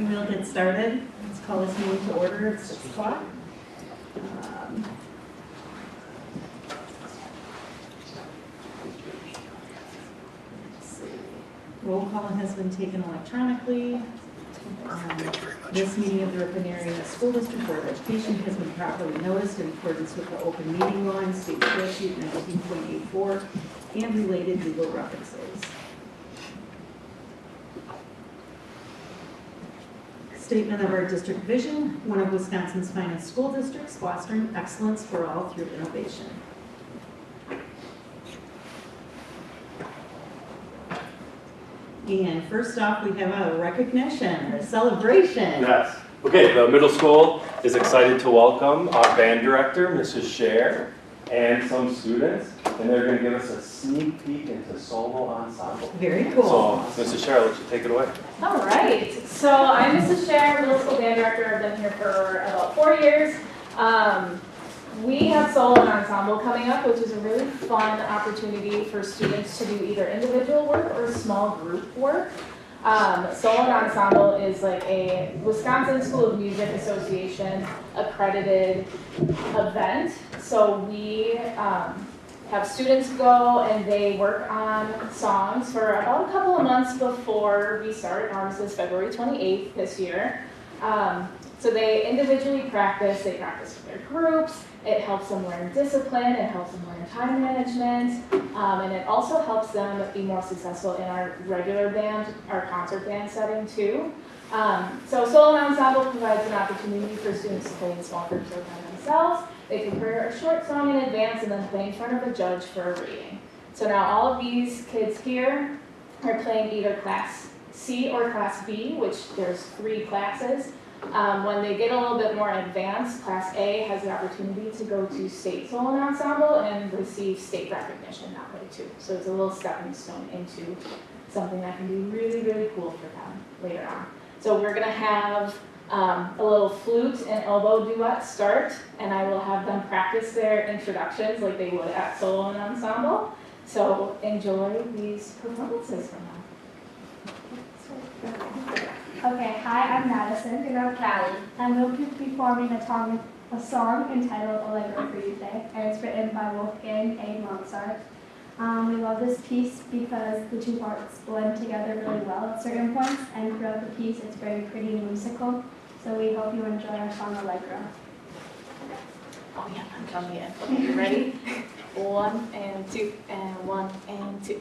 And we'll get started. Let's call this meeting to order. It's 6 o'clock. Roll call has been taken electronically. This meeting of the Ripon Area School District Board of Education has been properly noticed in accordance with the open meeting law and state statute 19.84 and related legal references. Statement of our district vision, one of Wisconsin's finest school districts, fostering excellence for all through innovation. And first off, we have a recognition, or a celebration. Yes. Okay, the middle school is excited to welcome our band director, Mrs. Scher, and some students, and they're going to give us a sneak peek into solo ensemble. Very cool. So, Mrs. Scher, I'll let you take it away. All right. So I'm Mrs. Scher, middle school band director. I've been here for about 4 years. We have solo and ensemble coming up, which is a really fun opportunity for students to do either individual work or small group work. Solo and ensemble is like a Wisconsin School of Music Association accredited event. So we have students go and they work on songs for about a couple of months before we start. Ours is February 28th this year. So they individually practice, they practice with their groups. It helps them learn discipline, it helps them learn time management, and it also helps them be more successful in our regular band, our concert band setting too. So solo and ensemble provides an opportunity for students to play in small groups or by themselves. They can prepare a short song in advance and then play in front of a judge for a reading. So now all of these kids here are playing either Class C or Class B, which there's 3 classes. When they get a little bit more advanced, Class A has the opportunity to go to state solo and ensemble and receive state recognition that way too. So it's a little stepping stone into something that can be really, really cool for them later on. So we're gonna have a little flute and elbow duet start, and I will have them practice their introductions like they would at solo and ensemble. So enjoy these performances from them. Okay, hi, I'm Madison. And I'm Callie. And we'll be performing a song entitled Allegro for you today, and it's written by Wolfgang A. Mozart. We love this piece because the 2 parts blend together really well at certain points, and throughout the piece it's very pretty and musical. So we hope you enjoy our song Allegro. Oh yeah, I'm coming in. Okay, you ready? 1 and 2 and 1 and 2.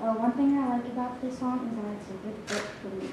One thing I like about this song is that it's a good fit for me.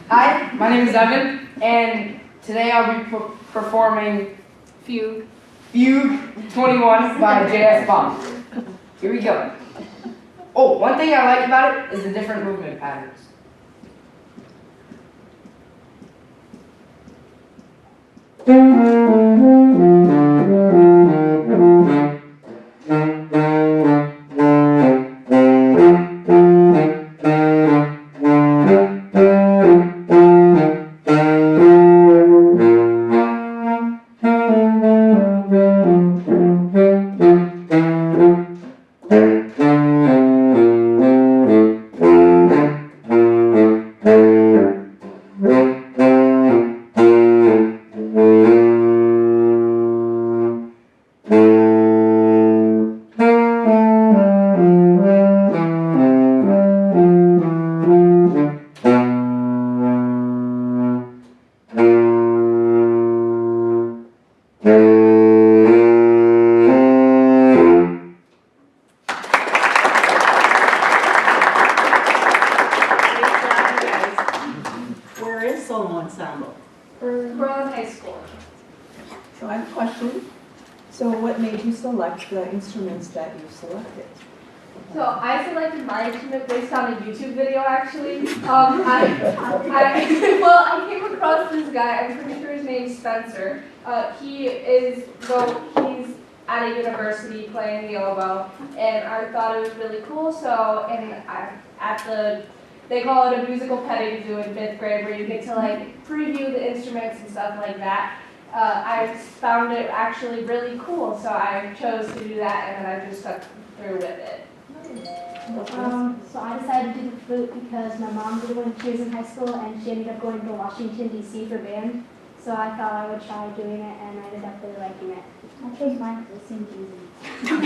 Hi, my name is Evan, and today I'll be performing Fugue 21 by J.S. Bond. Here we go. Oh, one thing I like about it is the different movement patterns. Where is solo ensemble? We're on high school. So I have a question. So what made you select the instruments that you selected? So I selected my instrument based on a YouTube video actually. I came across this guy, I'm pretty sure his name's Spencer. He's at a university playing the oboe, and I thought it was really cool, they call it a musical petting zoo in 5th grade, where you get to like preview the instruments and stuff like that. I found it actually really cool, so I chose to do that, and then I just stuck through with it. So I decided to do the flute because my mom did it when she was in high school, and she ended up going to Washington, D.C. for band. So I thought I would try doing it, and I ended up really liking it. I chose mine because it seemed easy.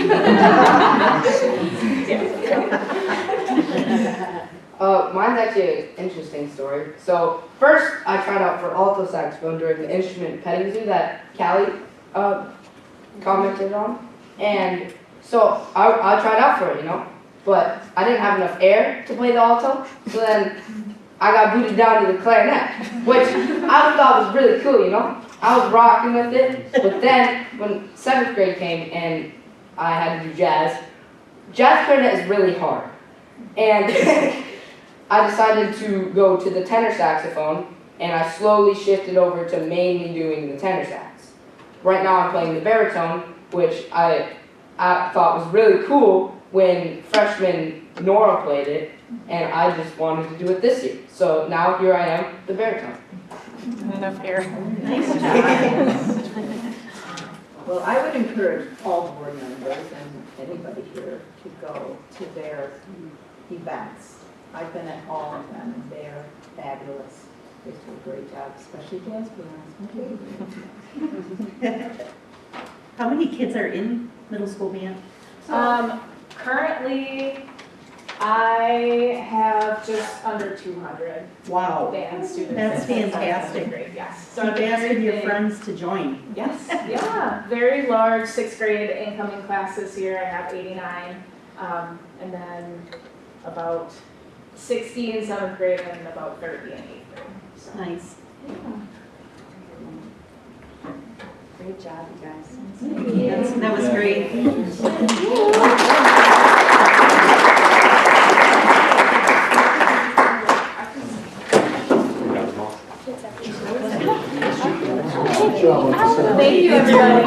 Mine's actually an interesting story. So first, I tried out for alto saxophone during the instrument petting zoo that Callie commented on, and so I tried out for it, but I didn't have enough air to play the alto, so then I got booted down to the clarinet, which I thought was really cool, I was rocking with it, but then when 7th grade came and I had to do jazz clarinet is really hard, and I decided to go to the tenor saxophone, and I slowly shifted over to mainly doing the tenor sax. Right now I'm playing the baritone, which I thought was really cool when freshman Nora played it, and I just wanted to do it this year. So now here I am, the baritone. Enough air. Nice job. Well, I would encourage all board members and anybody here to go to their events. I've been at all of them, and they're fabulous. They do a great job, especially jazz bands. How many kids are in middle school band? Currently, I have just under 200 Wow. band students. That's in 5th and fantastic. 7th grade, yes. So keep asking your friends to join. Yes, yeah, very large 6th grade incoming class this year. I have 89, and then about 60 in 7th grade and about 30 in 8th grade. So, Nice. yeah. Great job, you guys. That was great. Thank you, everybody.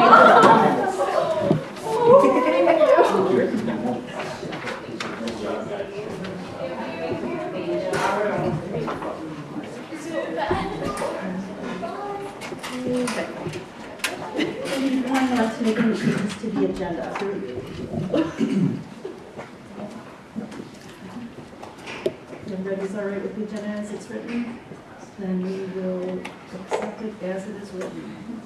Anyone wants to make any changes to the agenda? Everybody's all right with the agenda as it's written? Then we will accept it as it is written.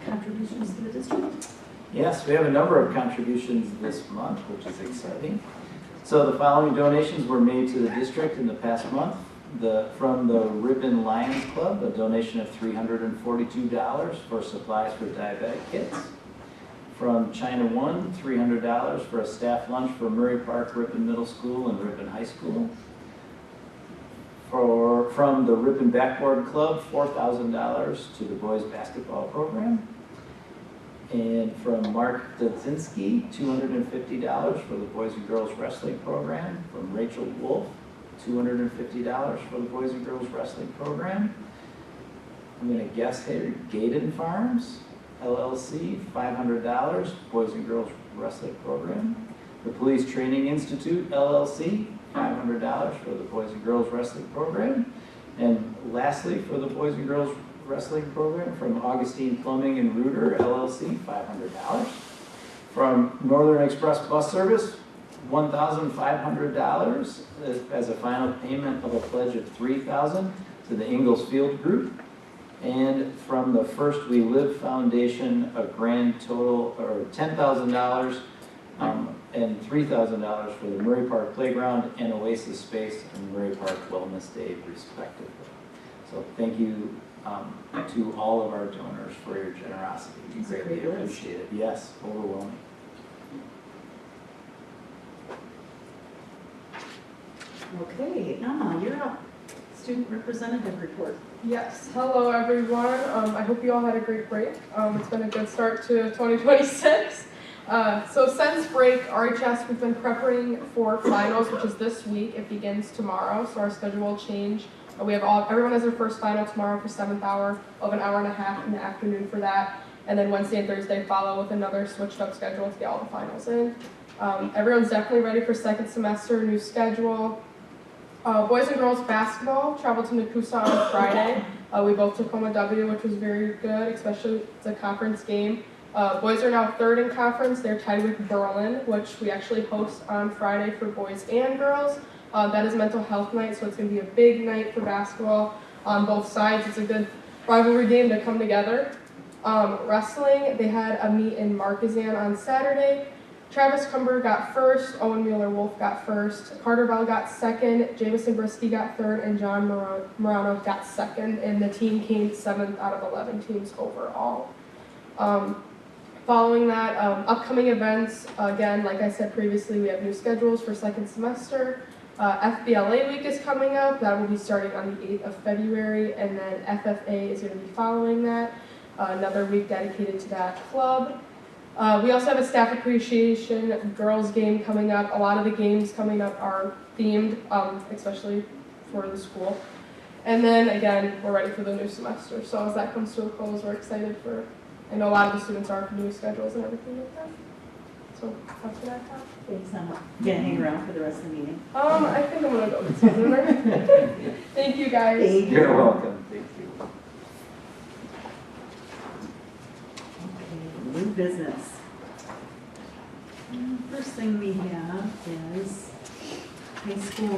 Contributions to the district? Yes, we have a number of contributions this month, which is exciting. So the following donations were made to the district in the past month. From the Ripon Lions Club, a donation of $342 for supplies for diabetic kids. From China One, $300 for a staff lunch for Murray Park, Ripon Middle School and Ripon High School. From the Ripon Backboard Club, $4,000 to the boys basketball program. And from Mark Dudzinski, $250 for the boys and girls wrestling program. From Rachel Wolf, $250 for the boys and girls wrestling program. I'm going to guess here, Gaydon Farms, LLC, $500, boys and girls wrestling program. The Police Training Institute, LLC, $500 for the boys and girls wrestling program. And lastly, for the boys and girls wrestling program, from Augustine Plumbing and Rooter, LLC, $500. From Northern Express Bus Service, $1,500 as a final payment of a pledge of $3,000 to the Ingalls Field Group. And from the First We Live Foundation, a grand total, or $10,000 and $3,000 for the Murray Park Playground and Oasis Space and Murray Park Wellness Day respectively. So thank you to all of our donors for your generosity. We It's a greatly great list. appreciate it. Yes, overwhelming. Okay, Anna, you're up. Student representative report. Yes, hello everyone. I hope you all had a great break. It's been a good start to 2026. So since break, RHS, we've been preparing for finals, which is this week. It begins tomorrow, so our schedule will change. We have everyone has their first final tomorrow for 7th hour, of an hour and a half in the afternoon for that. And then Wednesday and Thursday follow with another switched up schedule to get all the finals in. Everyone's definitely ready for second semester, new schedule. Boys and girls basketball traveled to Nakusa on Friday. We both took home a W, which was very good, especially it's a conference game. Boys are now third in conference. They're tied with Berlin, which we actually host on Friday for boys and girls. That is mental health night, so it's going to be a big night for basketball on both sides. It's a good rivalry game to come together. Wrestling, they had a meet in Marquezan on Saturday. Travis Cumber got first, Owen Mueller-Wolf got first, Carter Bell got second, Jamison Brisky got third, and John Morano got second, and the team came 7th out of 11 teams overall. Following that, upcoming events, again, like I said previously, we have new schedules for second semester. FBLA week is coming up. That will be starting on the 8th of February, and then FFA is going to be following that. Another week dedicated to that club. We also have a staff appreciation girls game coming up. A lot of the games coming up are themed, especially for the school. And then again, we're ready for the new semester. So as that comes to a close, we're excited for, I know a lot of the students are for new schedules and everything like that. So that's what I have. Thanks, Emma. You gonna hang around for the rest of the meeting? I think I'm gonna go get some dinner. Thank you guys. Thank You're welcome. Thank you. Okay, new business. First thing we have is high school,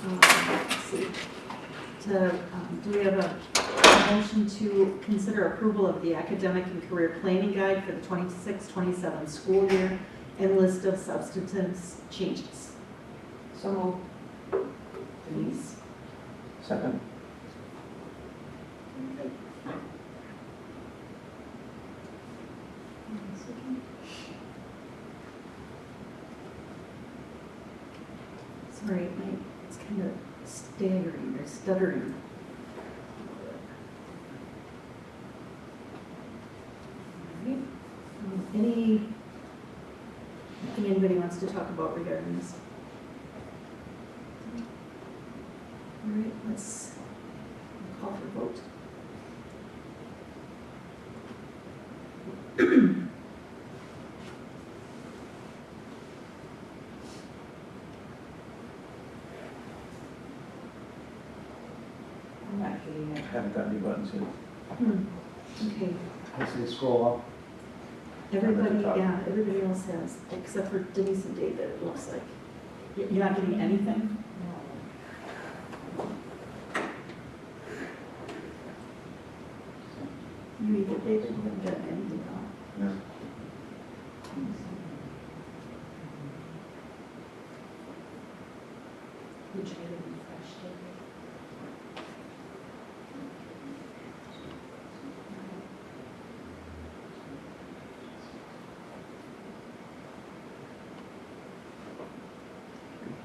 let's see. Do we have a motion to consider approval of the academic and career planning guide for the 26-27 school year and list of substantive changes? So moved. Denise? Second. Sorry, it's kind of staggering or stuttering. All right. Anything anybody wants to talk about regarding this? All right, let's call for vote. I'm not getting it. Haven't got any buttons yet. Okay, I say scroll everybody, yeah, everybody else has, except for Denise and David, it looks like. You're not getting anything? You either, David, you haven't got anything on. No. You try to refresh, David.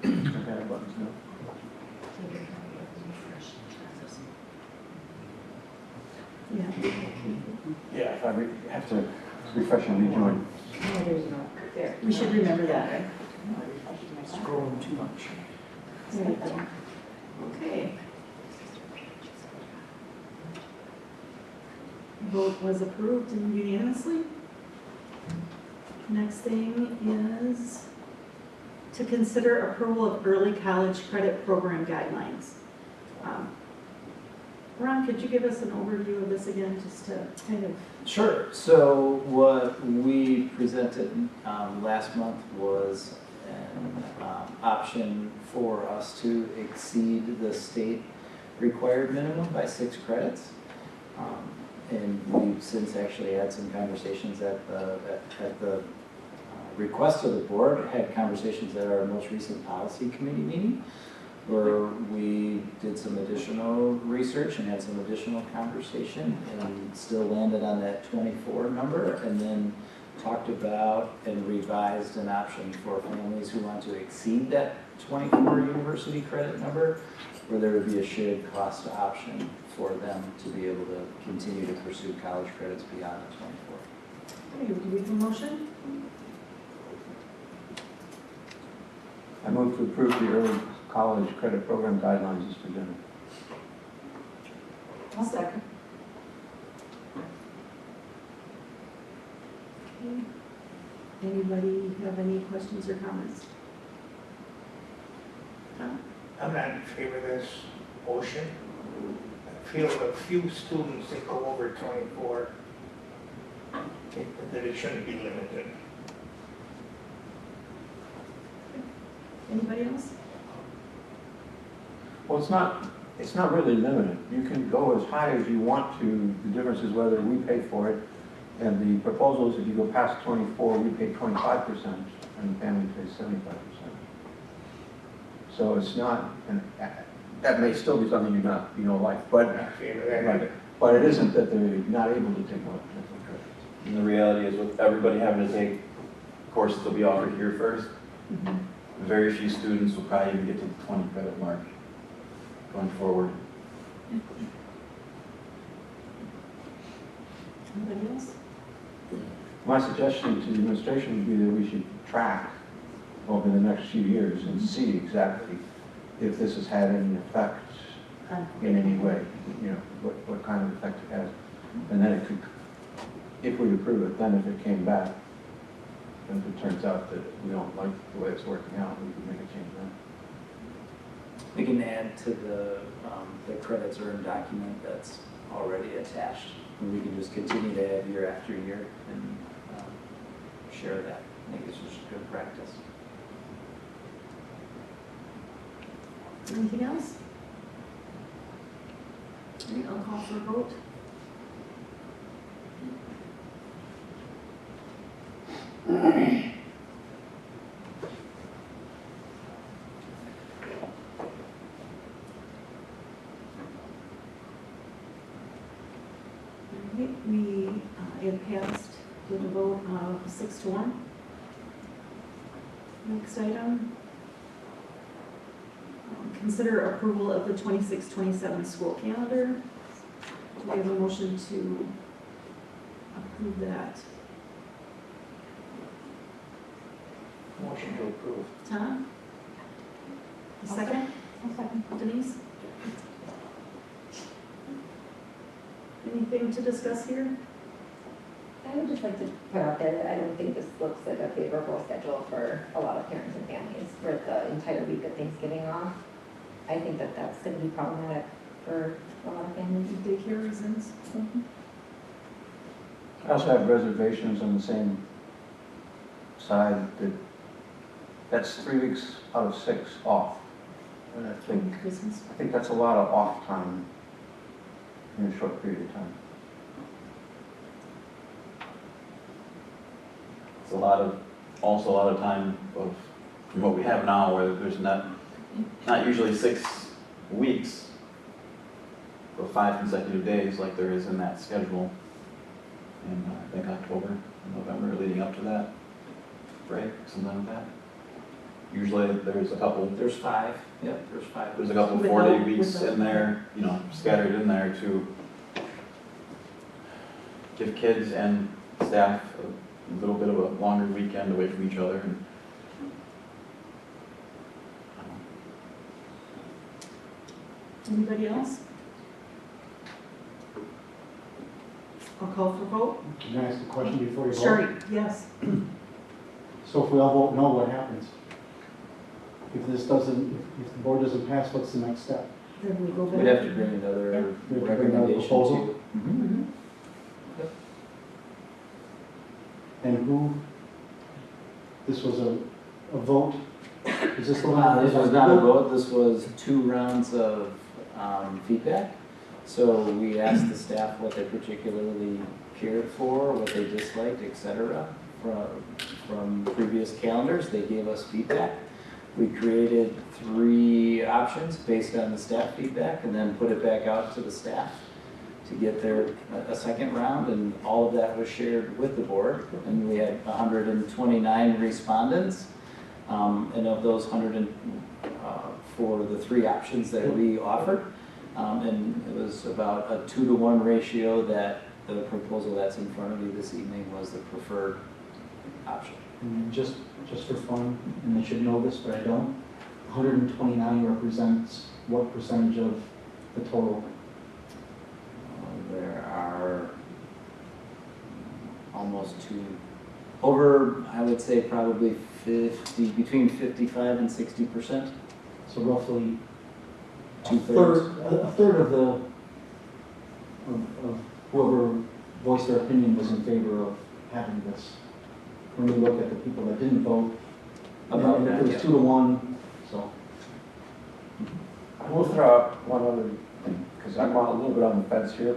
I've got buttons now. David, refresh. Yeah. Yeah, if I have to refresh and rejoin. Oh, there you go. There, we should remember that, right? Scrolling too much. There you go. Okay. Vote was approved unanimously. Next thing is to consider approval of early college credit program guidelines. Ron, could you give us an overview of this again, just to kind of... Sure. So what we presented last month was an option for us to exceed the state required minimum by 6 credits. And we've since actually had some conversations at the request of the board, had conversations at our most recent policy committee meeting, where we did some additional research and had some additional conversation, and still landed on that 24 number, and then talked about and revised an option for families who want to exceed that 24 university credit number, where there would be a shared cost option for them to be able to continue to pursue college credits beyond the 24. Okay, would you read the motion? I move to approve the early college credit program guidelines as presented. I'll second. Okay. Anybody have any questions or comments? Tom? I'm not in favor of this motion. I feel a few students that go over 24, that it shouldn't be limited. Anybody else? Well, it's not really limited. You can go as high as you want to. The difference is whether we pay for it. And the proposal is if you go past 24, we pay 25% and the family pays 75%. So it's not, that may still be something you don't like, I'm but, not in favor of that. right, but it isn't that they're not able to take more credits. And the reality is with everybody having to take courses that'll be offered here first, very few students will probably even get to the 20 credit mark going forward. Anybody else? My suggestion to the administration would be that we should track over the next few years and see exactly if this has had any effect in any way, what kind of effect it has. And then it could, if we approve it, then if it came back, and if it turns out that we don't like the way it's working out, we could make a change then. We can add to the credits earned document that's already attached. And we can just continue to add year after year and share that. I think it's just good practice. Anything else? All right, I'll call for a vote. It passed with a vote of 6-1. Next item. Consider approval of the 26-27 school calendar. Do we have a motion to approve that? Motion to approve. Tom? A second? I'll second. Denise? Anything to discuss here? I would just like to put out there that I don't think this looks like a favorable schedule for a lot of parents and families for the entire week of Thanksgiving off. I think that that's going to be problematic for a lot of families. Daycare reasons? I also have reservations on the same side that's 3 weeks out of 6 off. And I think that's a lot of off time in a short period of time. It's also a lot of time from what we have now, where there's not usually 6 weeks, but 5 consecutive days like there is in that schedule in I think October and November leading up to that break, something like that. Usually there's a couple. There's 5. Yep, there's 5. There's a couple 4-day weeks in there, scattered in there to give kids and staff a little bit of a longer weekend away from each other. And, Anybody else? I'll call for vote. Can I ask a question before you vote? Sure, yes. So if we all vote no, what happens? If the board doesn't pass, what's the next step? Then we go back. We'd have to bring another We have to bring another recommendation proposal? to. Mhm. And who, this was a vote? Is this the one? This was not a vote, this was 2 rounds of feedback. So we asked the staff what they particularly cared for, what they disliked, etc. from previous calendars. They gave us feedback. We created 3 options based on the staff feedback and then put it back out to the staff to get a second round, and all of that was shared with the board. And we had 129 respondents, and of those for the 3 options that we offered, and it was about a 2-to-1 ratio that the proposal that's in front of you this evening was the preferred option. And just for fun, and I should know this, but I don't, 129 represents what percentage of the total? There are almost over, I would say probably between 55 and 60%. So roughly Two-thirds. a third of whoever voiced their opinion was in favor of having this. When we look at the people that didn't vote, and it was 2-to-1, so. I will throw out one other thing, because I'm a little bit on the fence here.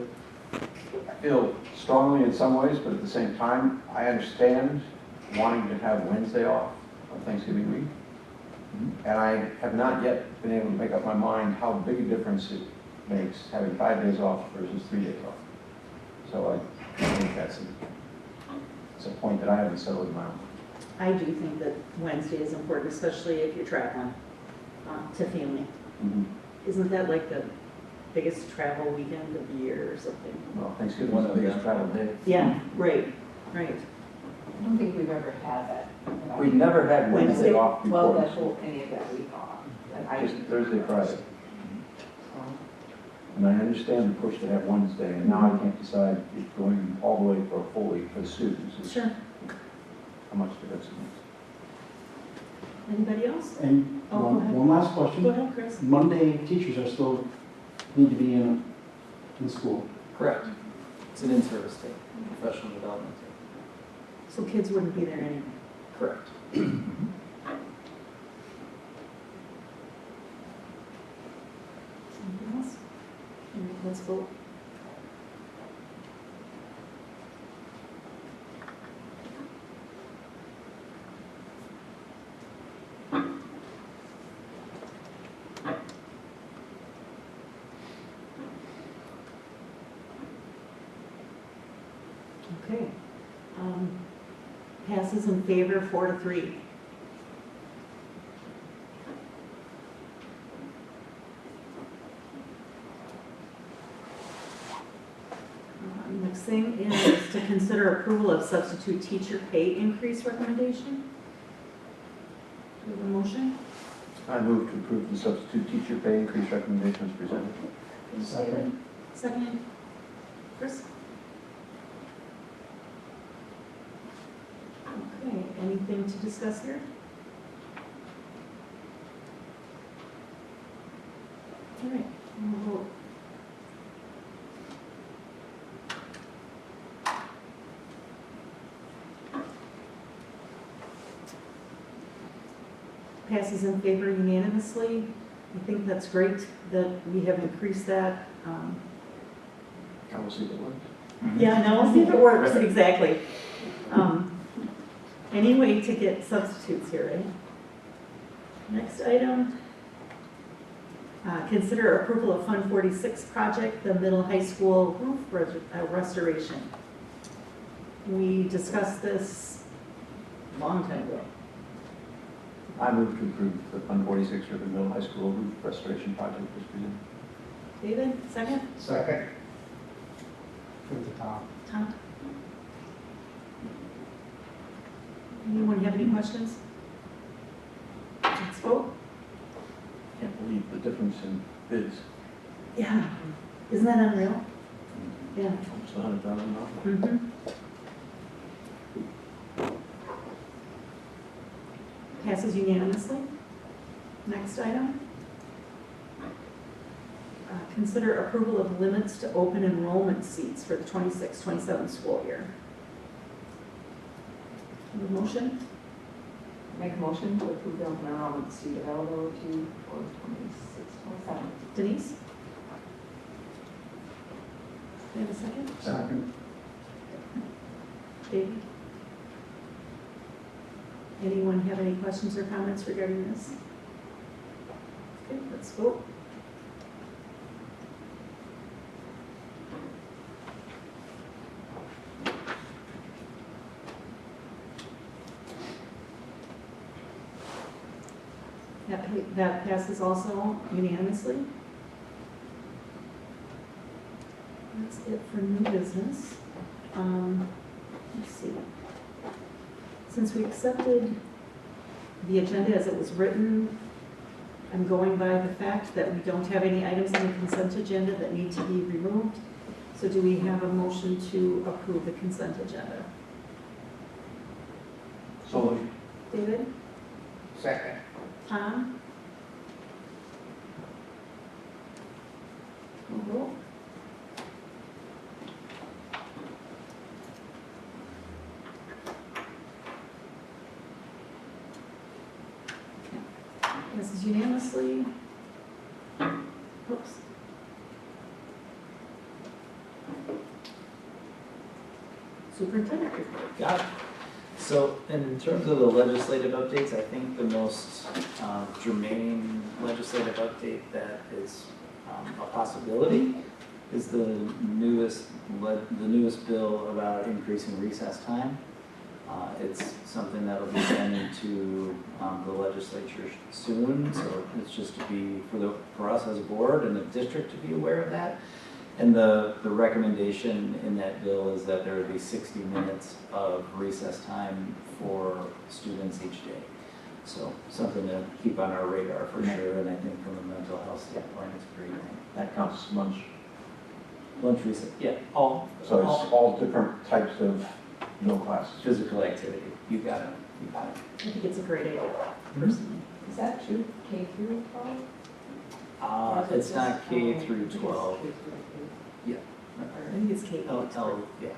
I feel strongly in some ways, but at the same time, I understand wanting to have Wednesday off on Thanksgiving week. And I have not yet been able to make up my mind how big a difference it makes having 5 days off versus 3 days off. So I think that's a point that I haven't settled in my own. I do think that Wednesday is important, especially if you're traveling to family. Isn't that like the biggest travel weekend of the year or something? Well, Thanksgiving is the biggest travel day. Yeah, right. I don't think we've ever had that. We've never had Wednesday off Well, before. that whole, any of that week off. Just Thursday, Friday. And I understand the push to have Wednesday, and now I can't decide if going all the way for a full week for the students is Sure. how much difference it makes. Anybody else? And Oh, go ahead. one last question. Go ahead, Chris. Monday, teachers are still, need to be in school. Correct. It's an in-service day, professional development day. So kids wouldn't be there anyway. Correct. Anything else? All right, let's vote. Okay. Passes in favor 4-3. Next thing is to consider approval of substitute teacher pay increase recommendation. Do we have a motion? I move to approve the substitute teacher pay increase recommendation as presented. Second. Second. Chris? Okay, anything to discuss here? All right, we'll vote. Passes in favor unanimously. I think that's great that we have increased that. I will see if it works. Yeah, now we'll see if it works, exactly. Any way to get substitutes here, right? Next item. Consider approval of Fund 46 project, the middle high school roof restoration. We discussed this a long time ago. I move to approve the Fund 46 Ripon Middle High School roof restoration project as presented. David, second? Second. From the top. Tom? Anyone have any questions? Let's vote. Can't believe the difference in bids. Yeah, isn't that unreal? Yeah. Almost $100,000. Mm-hmm. Passes unanimously. Next item. Consider approval of limits to open enrollment seats for the 26-27 school year. Have a motion? Make a motion to approve the open enrollment seat available to for 26-27. Denise? Do you have a second? Second. David? Anyone have any questions or comments regarding this? Okay, let's vote. That passes also unanimously. That's it for new business. Let's see. Since we accepted the agenda as it was written, I'm going by the fact that we don't have any items on the consent agenda that need to be removed. So do we have a motion to approve the consent agenda? So David? Second. Tom? Roll. This is unanimously. Oops. Superintendent report. Got it. So in terms of the legislative updates, I think the most germane legislative update that is a possibility is the newest bill about increasing recess time. It's something that'll be sent into the legislature soon, so it's just to be for us as a board and the district to be aware of that. And the recommendation in that bill is that there would be 60 minutes of recess time for students each day. So something to keep on our radar for sure, and I think from a mental health standpoint, it's a great thing. that counts as lunch. Lunch recess, yeah, all So it's all different types of no classes. physical activity. You got it, you got it. I think it's a great idea, personally. Is that true, K through 12? It's not K through 12. Yeah. I think it's K. Yeah.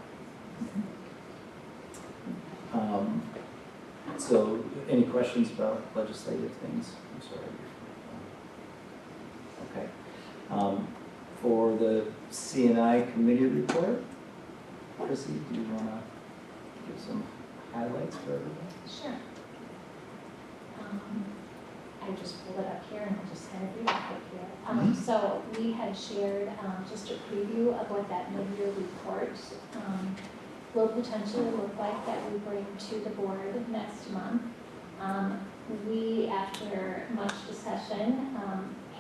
So, any questions about legislative things? I'm sorry. Okay. For the CNI committee report, Chrissy, do you want to give some highlights for everyone? Sure. I just pulled it up here and I'll just kind of read it up here. So we had shared just a preview of what that mid-year report will potentially look like that we bring to the board next month. We, after much discussion,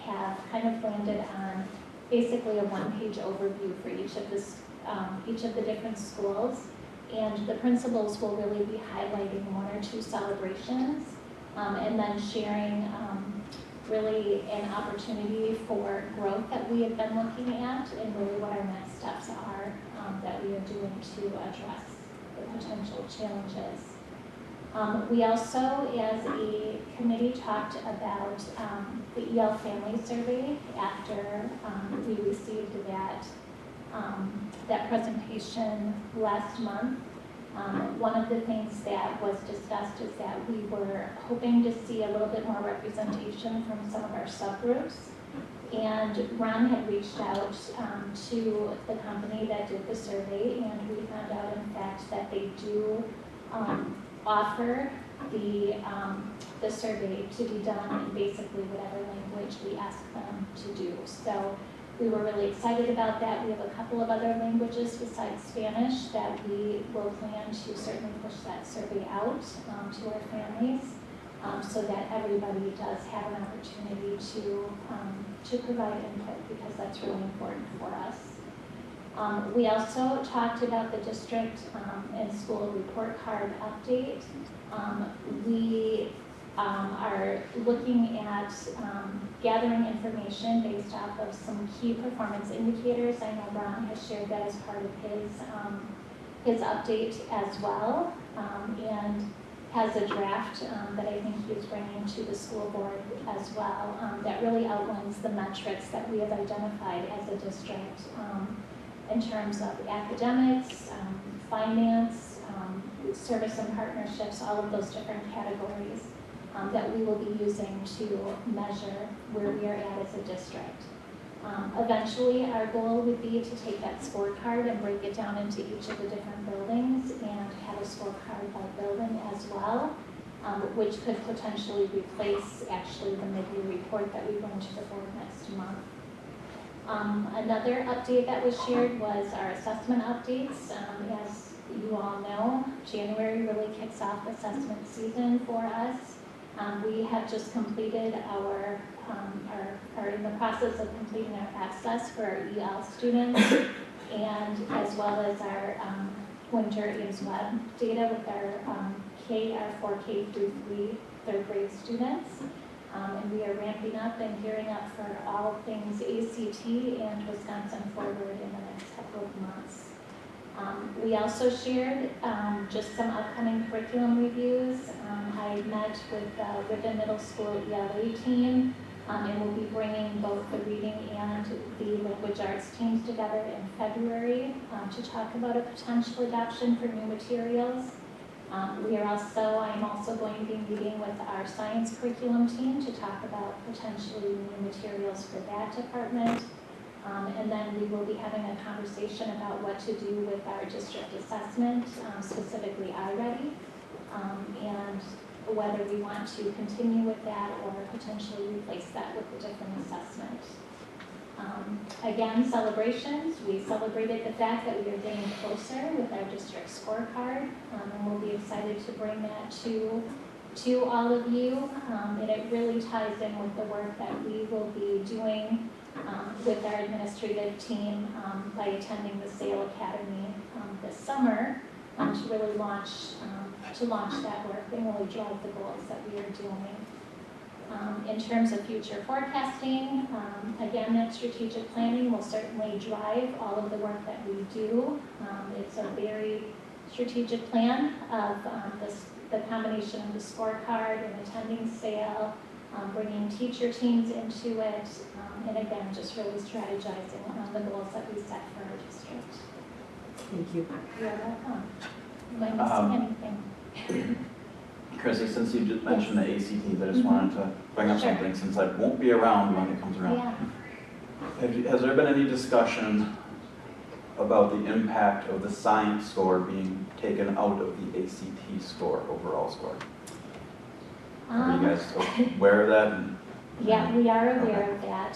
have kind of landed on basically a one-page overview for each of the different schools. And the principals will really be highlighting one or two celebrations and then sharing really an opportunity for growth that we have been looking at and really what our next steps are that we are doing to address the potential challenges. We also, as a committee, talked about the EL Family Survey after we received that presentation last month. One of the things that was discussed is that we were hoping to see a little bit more representation from some of our subgroups. And Ron had reached out to the company that did the survey, and we found out, in fact, that they do offer the survey to be done in basically whatever language we ask them to do. So we were really excited about that. We have a couple of other languages besides Spanish that we will plan to certainly push that survey out to our families so that everybody does have an opportunity to provide input, because that's really important for us. We also talked about the district and school report card update. We are looking at gathering information based off of some key performance indicators. I know Ron has shared that as part of his update as well, and has a draft that I think he is bringing to the school board as well that really outlines the metrics that we have identified as a district in terms of academics, finance, service and partnerships, all of those different categories that we will be using to measure where we are at as a district. Eventually, our goal would be to take that scorecard and break it down into each of the different buildings and have a scorecard by building as well. which could potentially replace actually the mid-year report that we bring to the board next month. Another update that was shared was our assessment updates. As you all know, January really kicks off assessment season for us. We have just completed are in the process of completing our access for our EL students, and as well as our winter Ames Web data with our our 4K through 3 third grade students. And we are ramping up and gearing up for all things ACT and Wisconsin Forward in the next couple of months. We also shared just some upcoming curriculum reviews. I met with the Ripon Middle School ELA team, and we'll be bringing both the reading and the language arts teams together in February to talk about a potential adoption for new materials. I'm also going to be meeting with our science curriculum team to talk about potentially new materials for that department. And then we will be having a conversation about what to do with our district assessment, specifically iReady, and whether we want to continue with that or potentially replace that with a different assessment. Again, celebrations. We celebrated the fact that we are getting closer with our district scorecard, and we'll be excited to bring that to all of you. And it really ties in with the work that we will be doing with our administrative team by attending the SAIL Academy this summer to really launch that work and really drive the goals that we are doing. In terms of future forecasting, again, that strategic planning will certainly drive all of the work that we do. It's a very strategic plan of the combination of the scorecard and attending SAIL, bringing teacher teams into it, and again, just really strategizing on the goals that we set for our district. Thank you. You're welcome. Am I missing anything? Chrissy, since you just mentioned the ACTs, I just wanted to bring up something since I won't be around when it comes around. Yeah. Has there been any discussion about the impact of the science score being taken out of the ACT score, overall score? Are you guys aware of that? Yeah, we are aware of that.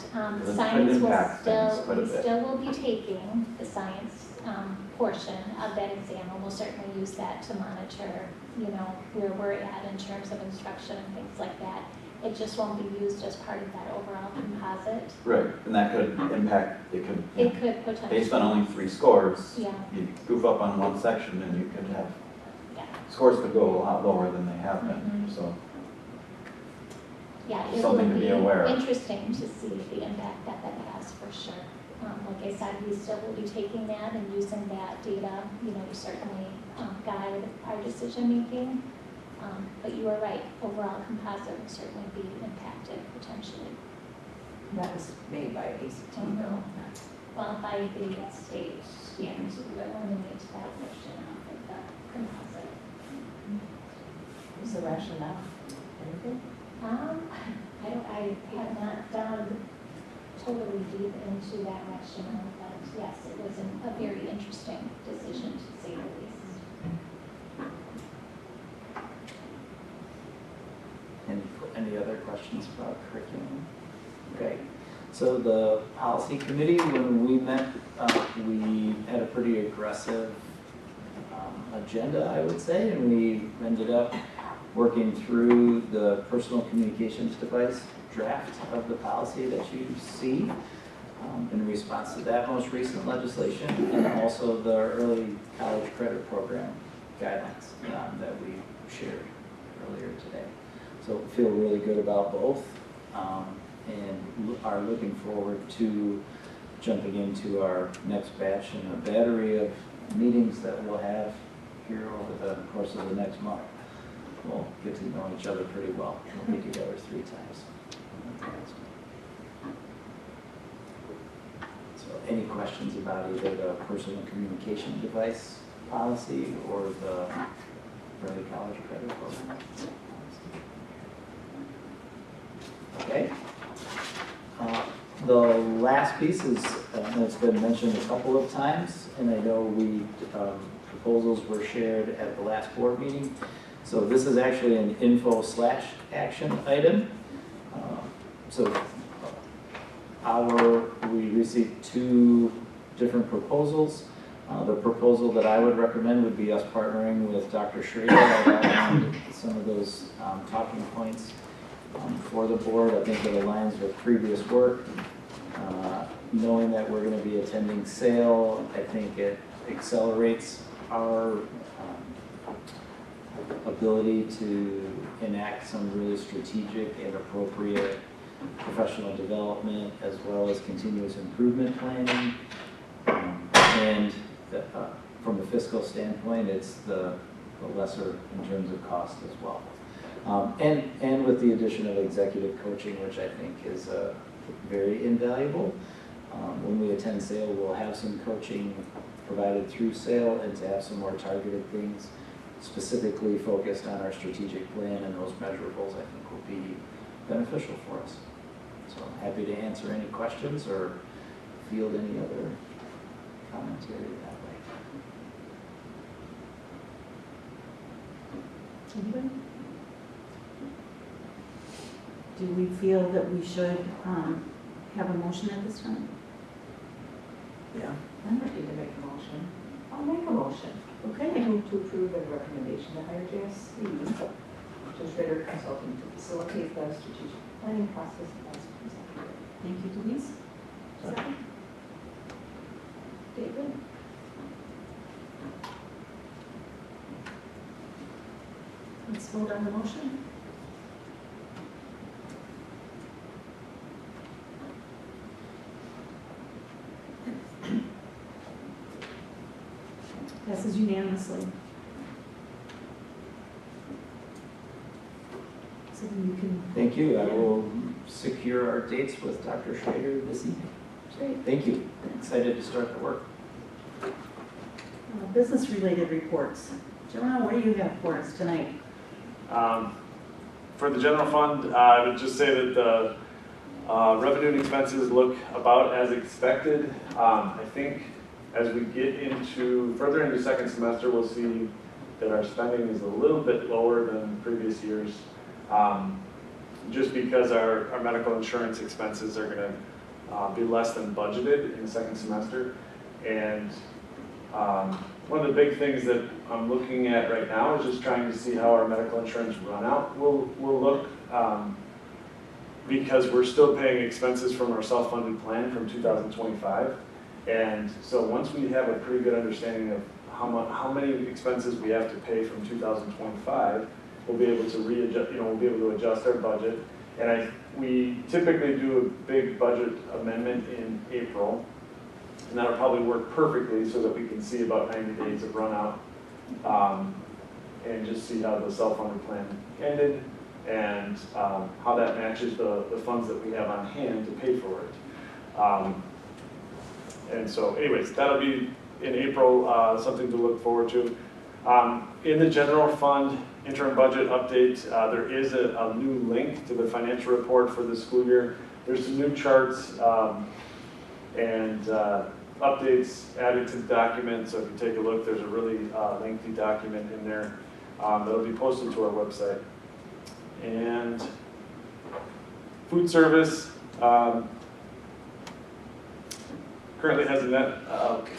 Science we still will be taking the science portion of that exam, and we'll certainly use that to monitor, where we're at in terms of instruction and things like that. It just won't be used as part of that overall composite. Right, and that could impact, it could potentially. Based on only 3 scores, yeah. You goof up on one section and you could have, scores could go a lot lower than they have been, so. Yeah, it something will to be aware of. Interesting to see the impact that has for sure. Like I said, we still will be taking that and using that data, to certainly guide our decision making. But you are right, overall composite will certainly be impacted potentially. That was made by ACT though. Well, by the state standards, we will eliminate that portion of the composite. Is the rationale anything? I have not done totally deep into that rationale, but yes, it was a very interesting decision to say the least. Any other questions about curriculum? Okay, so the policy committee, when we met, we had a pretty aggressive agenda, I would say, and we ended up working through the personal communications device draft of the policy that you see in response to that most recent legislation, and also the early college credit program guidelines that we shared earlier today. So feel really good about both and are looking forward to jumping into our next batch and a battery of meetings that we'll have here over the course of the next month. We'll get to know each other pretty well. We'll be together 3 times. So any questions about either the personal communication device policy or the early college credit program? Okay. The last piece is, it's been mentioned a couple of times, and I know proposals were shared at the last board meeting. So this is actually an info/action item. So we received 2 different proposals. The proposal that I would recommend would be us partnering with Dr. Schrader around some of those talking points for the board. I think it aligns with previous work. Knowing that we're going to be attending SAIL, I think it accelerates our ability to enact some really strategic and appropriate professional development as well as continuous improvement planning. And from a fiscal standpoint, it's the lesser in terms of cost as well. And with the addition of executive coaching, which I think is very invaluable. When we attend SAIL, we'll have some coaching provided through SAIL, and to have some more targeted things specifically focused on our strategic plan and those measurables, I think will be beneficial for us. So I'm happy to answer any questions or field any other commentary that way. Anybody? Do we feel that we should have a motion at this time? Yeah, I'm ready to make a motion. I'll make a motion. Okay. I move to approve the recommendation to hire JSC, Judge Ritter Consulting, to facilitate the strategic planning process as presented. Thank you, Denise. Second. David? Let's vote on the motion. Passes unanimously. So then you can. Thank you. I will secure our dates with Dr. Schrader this evening. Great. Thank you. Excited to start the work. Business-related reports. Joanna, what do you have for us tonight? For the general fund, I would just say that the revenue and expenses look about as expected. I think as we get further into second semester, we'll see that our spending is a little bit lower than previous years, just because our medical insurance expenses are going to be less than budgeted in the second semester. And one of the big things that I'm looking at right now is just trying to see how our medical insurance run out will look, because we're still paying expenses from our self-funded plan from 2025. And so once we have a pretty good understanding of how many expenses we have to pay from 2025, we'll be able to readjust, we'll be able to adjust our budget. And we typically do a big budget amendment in April, and that'll probably work perfectly so that we can see about 90 days of run out, and just see how the self-funded plan ended and how that matches the funds that we have on hand to pay for it. And so anyways, that'll be in April, something to look forward to. In the general fund interim budget update, there is a new link to the financial report for the school year. There's some new charts and updates added to the document. So if you take a look, there's a really lengthy document in there that'll be posted to our website. And food service currently has a net,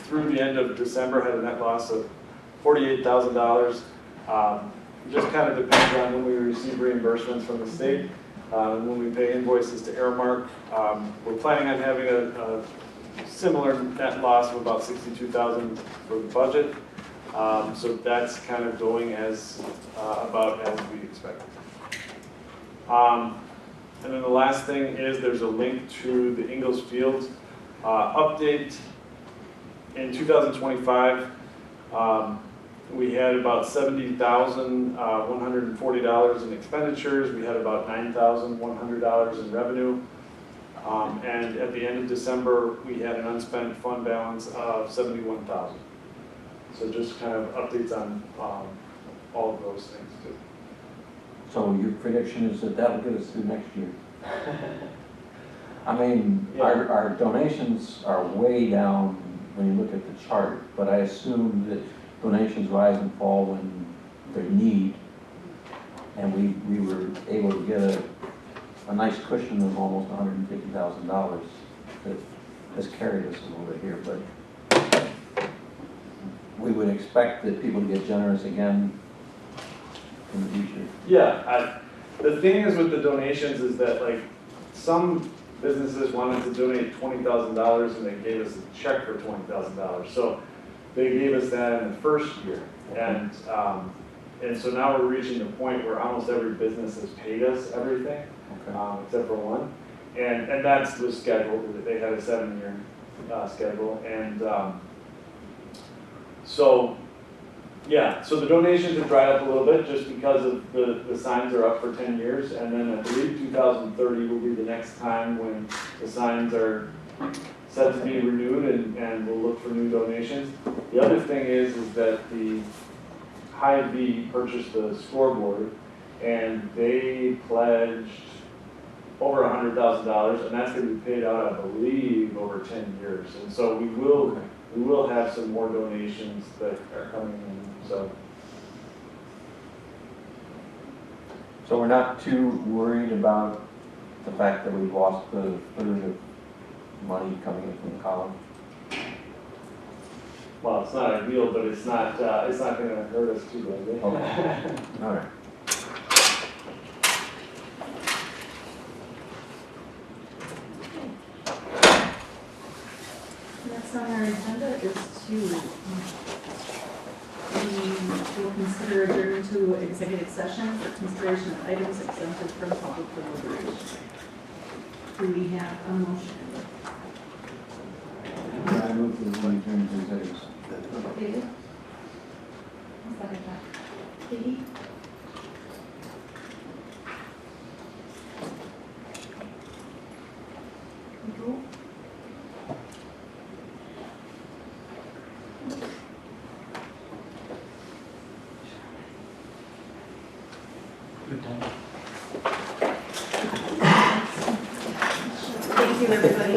through the end of December, had a net loss of $48,000. Just kind of depends on when we receive reimbursements from the state, when we pay invoices to Aramark. We're planning on having a similar net loss of about $62,000 for the budget. So that's kind of going as about as we expected. And then the last thing is there's a link to the Ingalls Field update. In 2025 we had about $70,140 in expenditures. We had about $9,100 in revenue. And at the end of December, we had an unspent fund balance of $71,000. So just kind of updates on all of those things too. So your prediction is that will get us through next year? I mean, Yeah. our donations are way down when you look at the chart, but I assume that donations rise and fall when their need And we were able to get a nice cushion of almost $150,000 that has carried us a little bit here, but we would expect that people to get generous again in the future. Yeah, the thing is with the donations is that like some businesses wanted to donate $20,000 and they gave us a check for $20,000. So they gave us that in the first year. And so now we're reaching the point where almost every business has paid us everything, except for one. And that's the schedule. They had a 7-year schedule. And so the donations have dried up a little bit just because of the signs are up for 10 years. And then I believe 2030 will be the next time when the signs are set to be renewed and we'll look for new donations. The other thing is that the Hy-Vee purchased the scoreboard and they pledged over $100,000 and that's going to be paid out, I believe, over 10 years. And so we will have some more donations that are coming in. So we're not too worried about the fact that we've lost the third of money coming in from the college? Well, it's not ideal, but it's not going to hurt us too badly. Okay. All right. Next on our agenda is we will consider adjourning to executive session for consideration of items exempted from public deliberation. Do we have a motion? I move to the adjourn to executive session. David? Katie? Nicole? Thank you, everybody.